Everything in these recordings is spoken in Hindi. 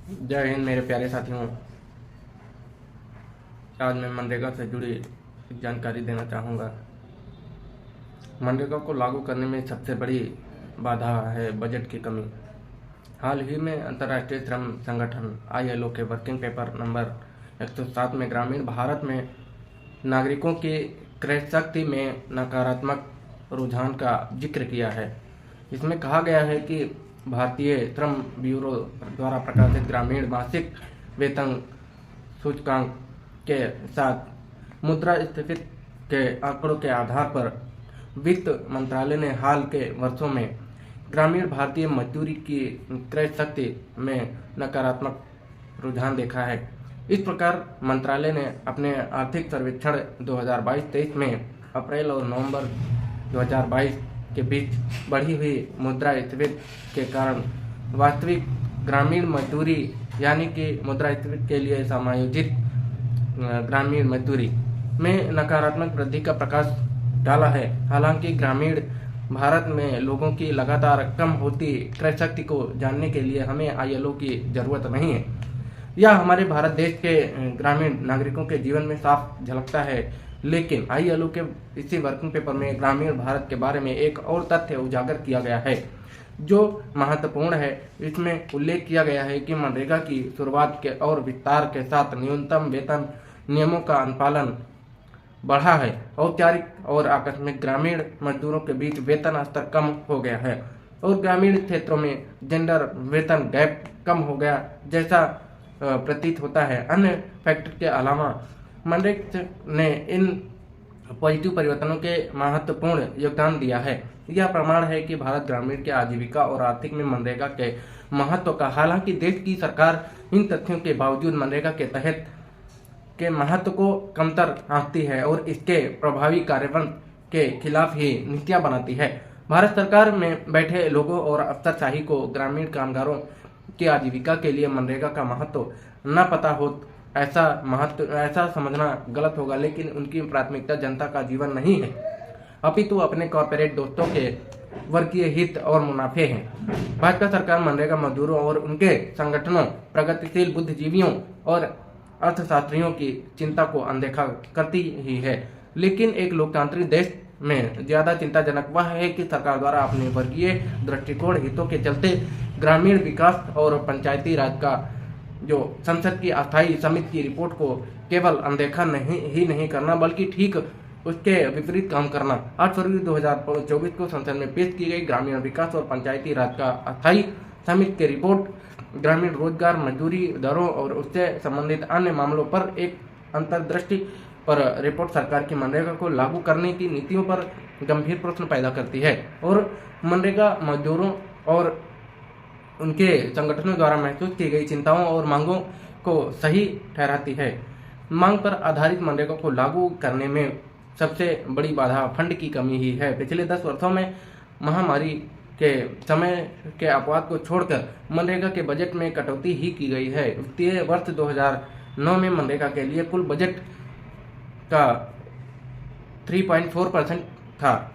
जय हिंद मेरे प्यारे साथियों। आज मैं मनरेगा से जुड़ी एक जानकारी देना चाहूँगा। मनरेगा को लागू करने में सबसे बड़ी बाधा है बजट की कमी। हाल ही में अंतर्राष्ट्रीय श्रम संगठन ILO के वर्किंग पेपर नंबर 107 में ग्रामीण भारत में नागरिकों की क्रय शक्ति में नकारात्मक रुझान का जिक्र किया है। इसमें कहा गया है कि भारतीय श्रम ब्यूरो द्वारा प्रकाशित ग्रामीण मासिक वेतन सूचकांक के साथ मुद्रास्फीति के आंकड़ों के आधार पर वित्त मंत्रालय ने हाल के वर्षों में ग्रामीण भारतीय मजदूरी की क्रय शक्ति में नकारात्मक रुझान देखा है। इस प्रकार मंत्रालय ने अपने आर्थिक सर्वेक्षण 2022-23 में अप्रैल और नवंबर 2022 के बीच बढ़ी हुई मुद्रास्फीति के कारण वास्तविक ग्रामीण मजदूरी यानी कि मुद्रास्फीति के लिए समायोजित ग्रामीण मजदूरी में नकारात्मक वृद्धि का प्रकाश डाला है। हालांकि ग्रामीण भारत में लोगों की लगातार कम होती क्रय शक्ति को जानने के लिए हमें ILO की जरूरत नहीं है। यह हमारे भारत देश के ग्रामीण नागरिकों के जीवन में साफ झलकता है। लेकिन ILO के इसी वर्किंग पेपर में ग्रामीण भारत के बारे में एक और तथ्य उजागर किया गया है जो महत्वपूर्ण है। इसमें उल्लेख किया गया है कि मनरेगा की शुरुआत के और विस्तार के साथ न्यूनतम वेतन नियमों का अनुपालन बढ़ा है। औपचारिक और आकस्मिक ग्रामीण मजदूरों के बीच वेतन स्तर कम हो गया है और ग्रामीण क्षेत्रों में जेंडर वेतन गैप कम हो गया जैसा प्रतीत होता है। अन्य फैक्टर के अलावा मनरेगा ने इन पॉजिटिव परिवर्तनों के महत्वपूर्ण योगदान दिया है। यह प्रमाण है कि भारत ग्रामीण के आजीविका और आर्थिक में मनरेगा के महत्व का, हालांकि देश की सरकार इन तथ्यों के बावजूद मनरेगा के तहत के महत्व को कमतर आंकती है और इसके प्रभावी कार्यान्वयन के खिलाफ ही नीतियां बनाती है। भारत सरकार में बैठे लोगों और अफसरशाही को ग्रामीण कामगारों की आजीविका के लिए मनरेगा का महत्व न पता हो ऐसा समझना गलत होगा। लेकिन उनकी प्राथमिकता जनता का जीवन नहीं है, अपितु अपने कॉर्पोरेट दोस्तों के वर्गीय हित और मुनाफे हैं। भाजपा सरकार मनरेगा मजदूरों और उनके संगठनों, प्रगतिशील बुद्धिजीवियों और अर्थशास्त्रियों की चिंता को अनदेखा करती ही है। लेकिन एक लोकतांत्रिक देश में ज्यादा चिंताजनक वह है कि सरकार द्वारा अपने वर्गीय दृष्टिकोण हितों के चलते ग्रामीण विकास और पंचायती राज का जो संसद की अस्थायी समिति की रिपोर्ट को केवल अनदेखा नहीं करना बल्कि ठीक उसके विपरीत काम करना। 8 फरवरी 2024 को संसद में पेश की गई ग्रामीण विकास और पंचायती राज का अस्थायी समिति की रिपोर्ट ग्रामीण रोजगार, मजदूरी दरों और उससे संबंधित अन्य मामलों पर एक अंतर्दृष्टि पर रिपोर्ट सरकार की मनरेगा को लागू करने की नीतियों पर गंभीर प्रश्न पैदा करती है और मनरेगा मजदूरों और उनके संगठनों द्वारा महसूस की गई चिंताओं और मांगों को सही ठहराती है। मांग पर आधारित मनरेगा को लागू करने में सबसे बड़ी बाधा फंड की कमी ही है। पिछले 10 वर्षों में महामारी के समय के अपवाद को छोड़कर मनरेगा के बजट में कटौती ही की गई है। वित्तीय वर्ष 2009 में मनरेगा के लिए कुल बजट का 3.4% था,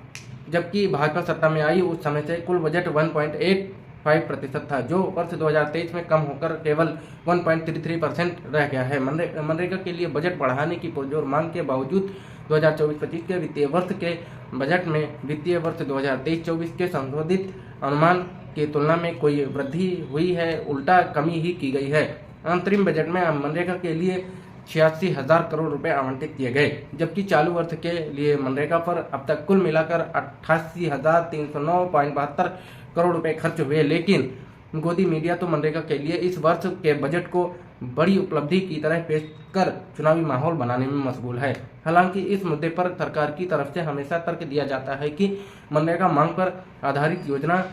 जबकि भाजपा सत्ता में आई उस समय से कुल बजट 1.85% था, जो वर्ष 2023 में कम होकर केवल 1.33% रह गया है। मनरेगा के लिए बजट बढ़ाने की पुरजोर मांग के बावजूद 2024-25 के वित्तीय वर्ष के बजट में वित्तीय वर्ष 2023-24 के संशोधित अनुमान की तुलना में कोई वृद्धि हुई है, उल्टा कमी ही की गई है। अंतरिम बजट में मनरेगा के लिए 86,000 करोड़ रुपए आवंटित किए गए, जबकि चालू वर्ष के लिए मनरेगा पर अब तक कुल मिलाकर 88,309.72 करोड़ रुपए खर्च हुए। लेकिन गोदी मीडिया तो मनरेगा के लिए इस वर्ष के बजट को बड़ी उपलब्धि की तरह पेश कर चुनावी माहौल बनाने में मशगूल है। हालांकि इस मुद्दे पर सरकार की तरफ से हमेशा तर्क दिया जाता है कि मनरेगा मांग पर आधारित योजना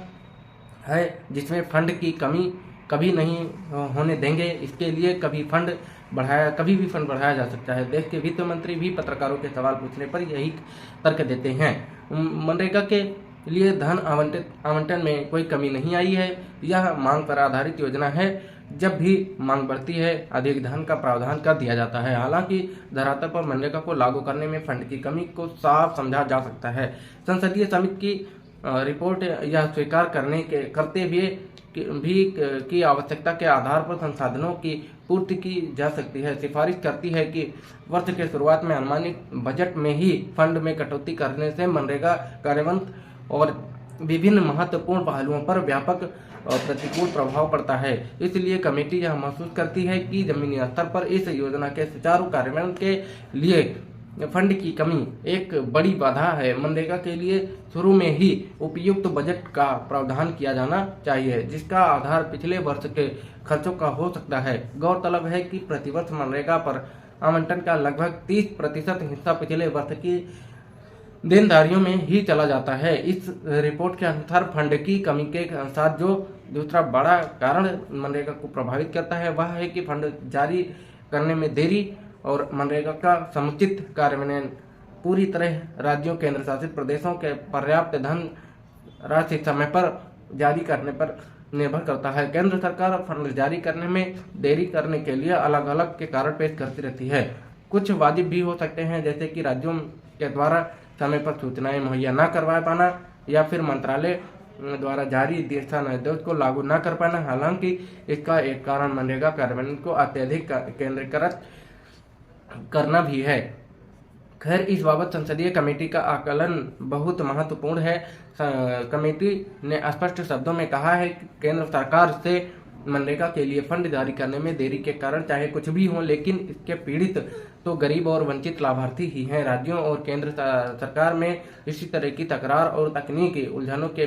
है जिसमें फंड की कमी कभी नहीं होने देंगे। इसके लिए कभी भी फंड बढ़ाया जा सकता है। देश के वित्त मंत्री भी पत्रकारों के सवाल पूछने पर यही तर्क देते हैं। मनरेगा के लिए धन आवंटन में कोई कमी नहीं आई है। यह मांग पर आधारित योजना है। जब भी मांग बढ़ती है अधिक धन का प्रावधान कर दिया जाता है। हालांकि धरातल पर मनरेगा को लागू करने में फंड की कमी को साफ समझा जा सकता है। संसदीय समिति की रिपोर्ट यह स्वीकार करते हुए की आवश्यकता के आधार पर संसाधनों की पूर्ति की जा सकती है। सिफारिश करती है कि वर्ष के शुरुआत में अनुमानित बजट में ही फंड में कटौती करने से मनरेगा कार्यान्वयन और विभिन्न महत्वपूर्ण पहलुओं पर व्यापक और प्रतिकूल प्रभाव पड़ता है। इसलिए कमेटी यह महसूस करती है कि जमीनी स्तर पर इस योजना के सुचारू कार्यान्वयन के लिए फंड की कमी एक बड़ी बाधा है। मनरेगा के लिए शुरू में ही उपयुक्त बजट का प्रावधान किया जाना चाहिए, जिसका आधार पिछले वर्ष के खर्चों का हो सकता है। गौरतलब है कि प्रतिवर्ष मनरेगा पर आवंटन का लगभग 30% हिस्सा पिछले वर्ष की देनदारियों में ही चला जाता है। इस रिपोर्ट के अनुसार फंड की कमी के साथ जो दूसरा बड़ा कारण मनरेगा को प्रभावित करता है वह है कि फंड जारी करने में देरी और मनरेगा का समुचित कार्यान्वयन पूरी तरह राज्यों केंद्र शासित प्रदेशों के पर्याप्त धन राशि समय पर जारी करने पर निर्भर करता है। केंद्र सरकार फंड जारी करने में देरी करने के लिए अलग अलग के कारण पेश करती रहती है। कुछ वाजिब भी हो सकते हैं, जैसे कि राज्यों के द्वारा समय पर सूचनाएं मुहैया न करवा पाना या फिर मंत्रालय द्वारा जारी दिशा निर्देश को लागू न कर पाना। हालांकि इसका एक कारण मनरेगा कार्यान्वयन को अत्यधिक केंद्रीकृत करना भी है। खैर, इस बाबत संसदीय कमेटी का आकलन बहुत महत्वपूर्ण है। कमेटी ने स्पष्ट शब्दों में कहा है कि केंद्र सरकार से मनरेगा के लिए फंड जारी करने में देरी के कारण चाहे कुछ भी हो, लेकिन इसके पीड़ित तो गरीब और वंचित लाभार्थी ही हैं। राज्यों और केंद्र सरकार में इसी तरह की तकरार और तकनीकी उलझनों के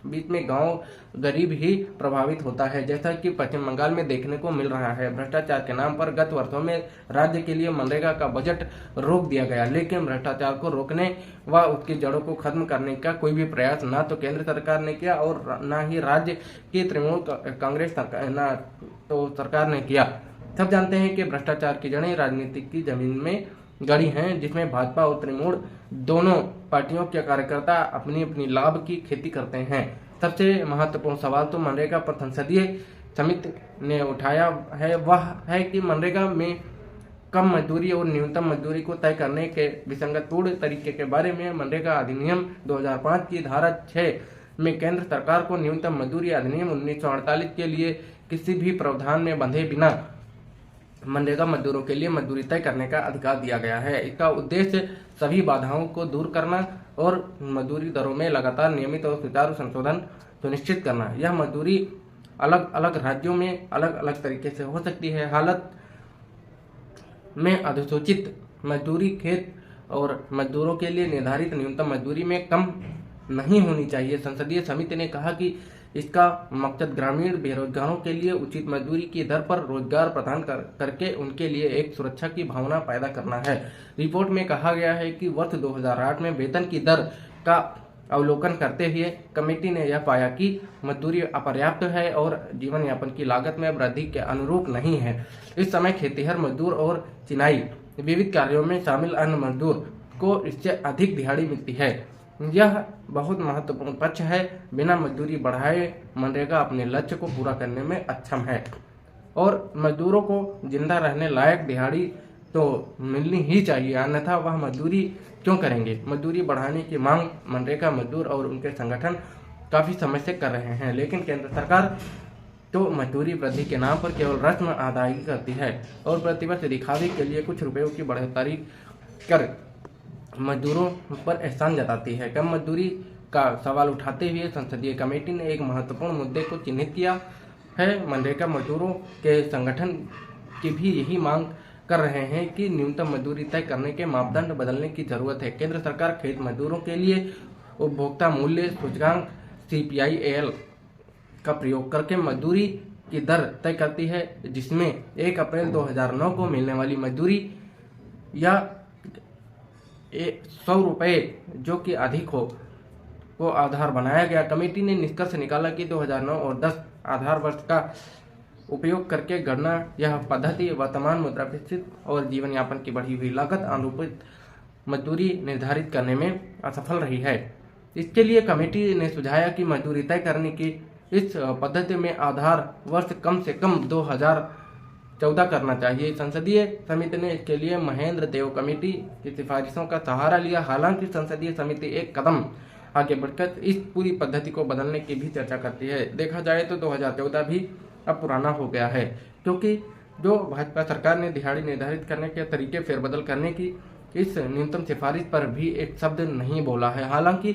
बीच में गांव गरीब ही प्रभावित होता है, जैसा कि पश्चिम बंगाल में देखने को मिल रहा है। भ्रष्टाचार के नाम पर गत वर्षों में राज्य के लिए मनरेगा का बजट रोक दिया गया, लेकिन भ्रष्टाचार को रोकने व उसकी जड़ों को खत्म करने का कोई भी प्रयास न तो केंद्र सरकार ने किया और न ही राज्य की तृणमूल कांग्रेस सरकार ने किया। सब जानते हैं कि भ्रष्टाचार की जड़ें राजनीति की जमीन में गड़ी हैं, जिसमें भाजपा और तृणमूल दोनों पार्टियों के कार्यकर्ता अपनी अपनी लाभ की खेती करते हैं। सबसे महत्वपूर्ण सवाल तो मनरेगा पर संसदीय समिति ने उठाया है, वह है कि मनरेगा में कम मजदूरी और न्यूनतम मजदूरी को तय करने के विसंगतपूर्ण तरीके के बारे में। मनरेगा अधिनियम 2005 की धारा 6 में केंद्र सरकार को न्यूनतम मजदूरी अधिनियम 1948 के लिए किसी भी प्रावधान में बंधे बिना मनरेगा मजदूरों के लिए मजदूरी तय करने का अधिकार दिया गया है। इसका उद्देश्य सभी बाधाओं को दूर करना और मजदूरी दरों में लगातार नियमित और सुचारू संशोधन सुनिश्चित करना। यह मजदूरी अलग अलग राज्यों में अलग अलग तरीके से हो सकती है। हालत में अधिसूचित मजदूरी खेत और मजदूरों के लिए निर्धारित न्यूनतम मजदूरी में कम नहीं होनी चाहिए। संसदीय समिति ने कहा कि इसका मकसद ग्रामीण बेरोजगारों के लिए उचित मजदूरी की दर पर रोजगार प्रदान करके उनके लिए एक सुरक्षा की भावना पैदा करना है। रिपोर्ट में कहा गया है कि वर्ष 2008 में वेतन की दर का अवलोकन करते हुए कमेटी ने यह पाया कि मजदूरी अपर्याप्त है और जीवन यापन की लागत में वृद्धि के अनुरूप नहीं है। इस समय खेतीहर मजदूर और चिनाई विविध कार्यों में शामिल अन्य मजदूर को इससे अधिक दिहाड़ी मिलती है। यह बहुत महत्वपूर्ण पक्ष है। बिना मजदूरी बढ़ाए मनरेगा अपने लक्ष्य को पूरा करने में अक्षम है और मजदूरों को जिंदा रहने लायक दिहाड़ी तो मिलनी ही चाहिए, अन्यथा वह मजदूरी क्यों करेंगे। मजदूरी बढ़ाने की मांग मनरेगा मजदूर और उनके संगठन काफी समय से कर रहे हैं, लेकिन केंद्र सरकार तो मजदूरी वृद्धि के नाम पर केवल रस्म अदायगी करती है और प्रतिवर्ष दिखावे के लिए कुछ रुपयों की बढ़ोतरी कर मजदूरों पर एहसान जताती है। कम मजदूरी का सवाल उठाते हुए संसदीय कमेटी ने एक महत्वपूर्ण मुद्दे को चिन्हित किया है। मनरेगा मजदूरों के संगठन की भी यही मांग कर रहे हैं कि न्यूनतम मजदूरी तय करने के मापदंड बदलने की जरूरत है। केंद्र सरकार खेत मजदूरों के लिए उपभोक्ता मूल्य सूचकांक CPI-AL का प्रयोग करके मजदूरी की दर तय करती है, जिसमें 1 अप्रैल 2009 को मिलने वाली मजदूरी या 100 रुपये जो कि अधिक हो को आधार बनाया गया। कमेटी ने निष्कर्ष निकाला कि 2009 और 10 आधार वर्ष का उपयोग करके गणना यह पद्धति वर्तमान मुद्रास्फीति और जीवन यापन की बढ़ी हुई लागत अनुरूपित मजदूरी निर्धारित करने में असफल रही है। इसके लिए कमेटी ने सुझाया कि मजदूरी तय करने की इस पद्धति में आधार वर्ष कम से कम 2014 करना चाहिए। संसदीय समिति ने इसके लिए महेंद्र देव कमेटी की सिफारिशों का सहारा लिया। हालांकि संसदीय समिति एक कदम आगे बढ़कर इस पूरी पद्धति को बदलने की भी चर्चा करती है। देखा जाए तो 2014 भी अब पुराना हो गया है, क्योंकि जो भाजपा सरकार ने दिहाड़ी निर्धारित करने के तरीके फेरबदल करने की इस न्यूनतम सिफारिश पर भी एक शब्द नहीं बोला है। हालांकि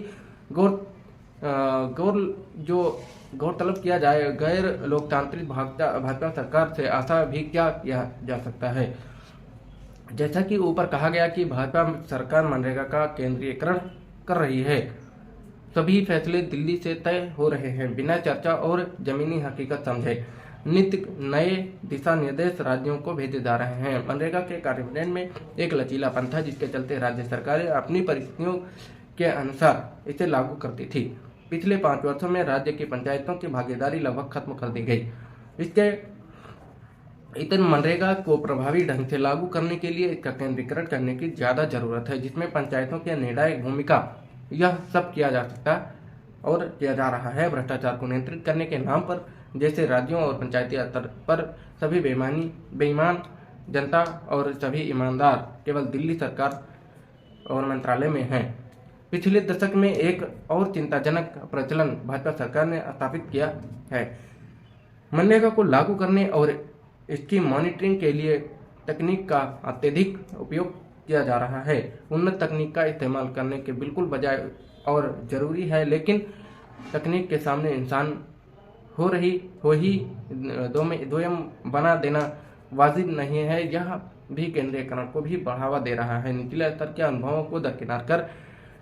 गौरतलब किया जाए, गैर लोकतांत्रिक भाजपा सरकार से आशा भी क्या किया जा सकता है। जैसा कि ऊपर कहा गया कि भाजपा सरकार मनरेगा का केंद्रीयकरण कर रही है। सभी फैसले दिल्ली से तय हो रहे हैं, बिना चर्चा और जमीनी हकीकत समझे। नित्य नए दिशा निर्देश राज्यों को भेजे जा रहे हैं। मनरेगा के कार्यान्वयन में एक लचीलापन था, जिसके चलते राज्य सरकारें अपनी परिस्थितियों के अनुसार इसे लागू करती थी। पिछले 5 वर्षों में राज्य की पंचायतों की भागीदारी लगभग खत्म कर दी गई। इसके इतने मनरेगा को प्रभावी ढंग से लागू करने के लिए इसका केंद्रीकरण करने की ज्यादा जरूरत है, जिसमें पंचायतों की निर्णायक भूमिका यह सब किया जा सकता और किया जा रहा है। भ्रष्टाचार को नियंत्रित करने के नाम पर जैसे राज्यों और पंचायती स्तर पर सभी बेईमान जनता और सभी ईमानदार केवल दिल्ली सरकार और मंत्रालय में हैं। पिछले दशक में एक और चिंताजनक प्रचलन भाजपा सरकार ने स्थापित किया है। मनरेगा को लागू करने और इसकी मॉनिटरिंग के लिए तकनीक का अत्यधिक उपयोग किया जा रहा है। उन्नत तकनीक का इस्तेमाल करने के बिल्कुल बजाय और जरूरी है, लेकिन तकनीक के सामने इंसान हो ही दोयम बना देना वाजिब नहीं है। यह भी केंद्रीयकरण को भी बढ़ावा दे रहा है। निचले स्तर के अनुभवों को दरकिनार कर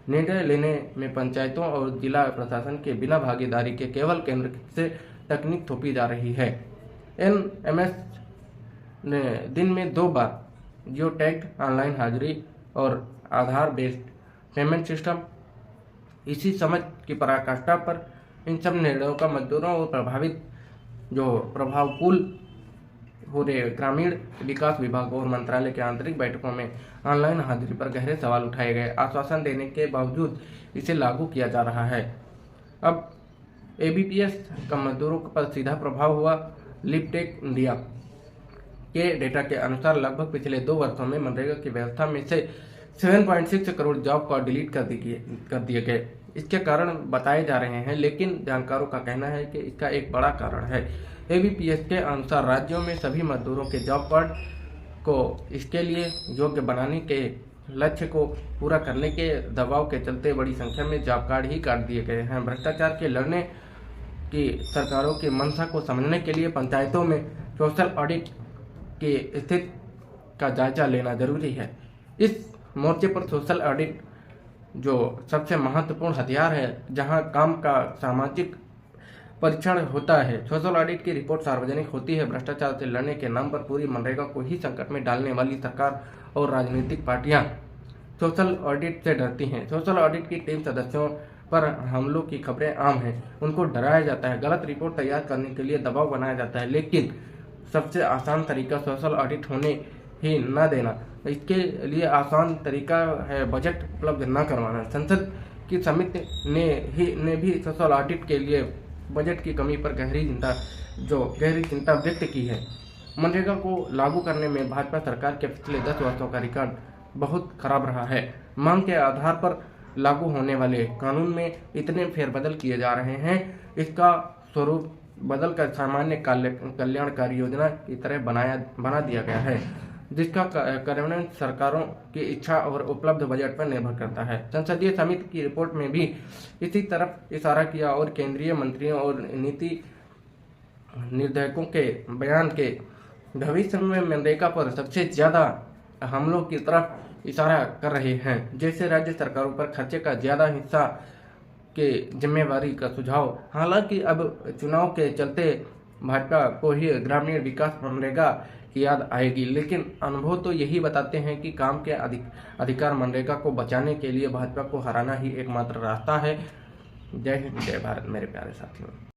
निर्णय लेने में पंचायतों और जिला प्रशासन के बिना भागीदारी के केवल केंद्र से तकनीक थोपी जा रही है। एनएमएस ने दिन में 2 बार जियो टैग, ऑनलाइन हाजिरी और आधार बेस्ड पेमेंट सिस्टम, इसी समझ की पराकाष्ठा पर इन सब निर्णयों का मजदूरों और प्रभावित जो प्रभावकुल हो रहे ग्रामीण विकास विभाग और मंत्रालय के आंतरिक बैठकों में ऑनलाइन हाजिरी पर गहरे सवाल उठाए गए। आश्वासन देने के बावजूद इसे लागू किया जा रहा है। अब एबीपीएस का मजदूरों पर सीधा प्रभाव हुआ। लिपटेक इंडिया के डेटा के अनुसार लगभग पिछले 2 वर्षों में मनरेगा की व्यवस्था में से 7.6 करोड़ जॉब कार्ड डिलीट कर दिए गए। इसके कारण बताए जा रहे हैं, लेकिन जानकारों का कहना है कि इसका एक बड़ा कारण है। एबीपीएस के अनुसार राज्यों में सभी मजदूरों के जॉब कार्ड को इसके लिए योग्य बनाने के लक्ष्य को पूरा करने के दबाव के चलते बड़ी संख्या में जॉब कार्ड ही काट दिए गए हैं। भ्रष्टाचार के लड़ने की सरकारों की मंशा को समझने के लिए पंचायतों में सोशल ऑडिट की स्थिति का जायजा लेना जरूरी है। इस मोर्चे पर सोशल ऑडिट जो सबसे महत्वपूर्ण हथियार है, जहां काम का सामाजिक परीक्षण होता है। सोशल ऑडिट की रिपोर्ट सार्वजनिक होती है। भ्रष्टाचार से लड़ने के नाम पर पूरी मनरेगा को ही संकट में डालने वाली सरकार और राजनीतिक पार्टियां सोशल ऑडिट से डरती हैं। सोशल ऑडिट की टीम सदस्यों पर हमलों की खबरें आम हैं। उनको डराया जाता है, गलत रिपोर्ट तैयार करने के लिए दबाव बनाया जाता है, लेकिन सबसे आसान तरीका सोशल ऑडिट होने ही न देना। इसके लिए आसान तरीका है बजट उपलब्ध न करवाना। संसद की समिति ने भी सोशल ऑडिट के लिए बजट की कमी पर गहरी चिंता व्यक्त की है। मनरेगा को लागू करने में भाजपा सरकार के पिछले 10 वर्षों का रिकॉर्ड बहुत खराब रहा है। मांग के आधार पर लागू होने वाले कानून में इतने फेरबदल किए जा रहे हैं, इसका स्वरूप बदलकर सामान्य कल्याणकारी योजना की तरह बना दिया गया है, जिसका कार्यान्वयन सरकारों की इच्छा और उपलब्ध बजट पर निर्भर करता है। संसदीय समिति की रिपोर्ट में भी इसी तरफ इशारा किया और केंद्रीय मंत्रियों और नीति निर्धारकों के बयान के भविष्य में मनरेगा पर सबसे ज्यादा हमलों की तरफ इशारा कर रहे हैं, जैसे राज्य सरकारों पर खर्चे का ज्यादा हिस्सा के जिम्मेवारी का सुझाव। हालांकि अब चुनाव के चलते भाजपा को ही ग्रामीण विकास मनरेगा की याद आएगी, लेकिन अनुभव तो यही बताते हैं कि काम के अधिकार मनरेगा को बचाने के लिए भाजपा को हराना ही एकमात्र रास्ता है। जय हिंद, जय भारत मेरे प्यारे साथियों।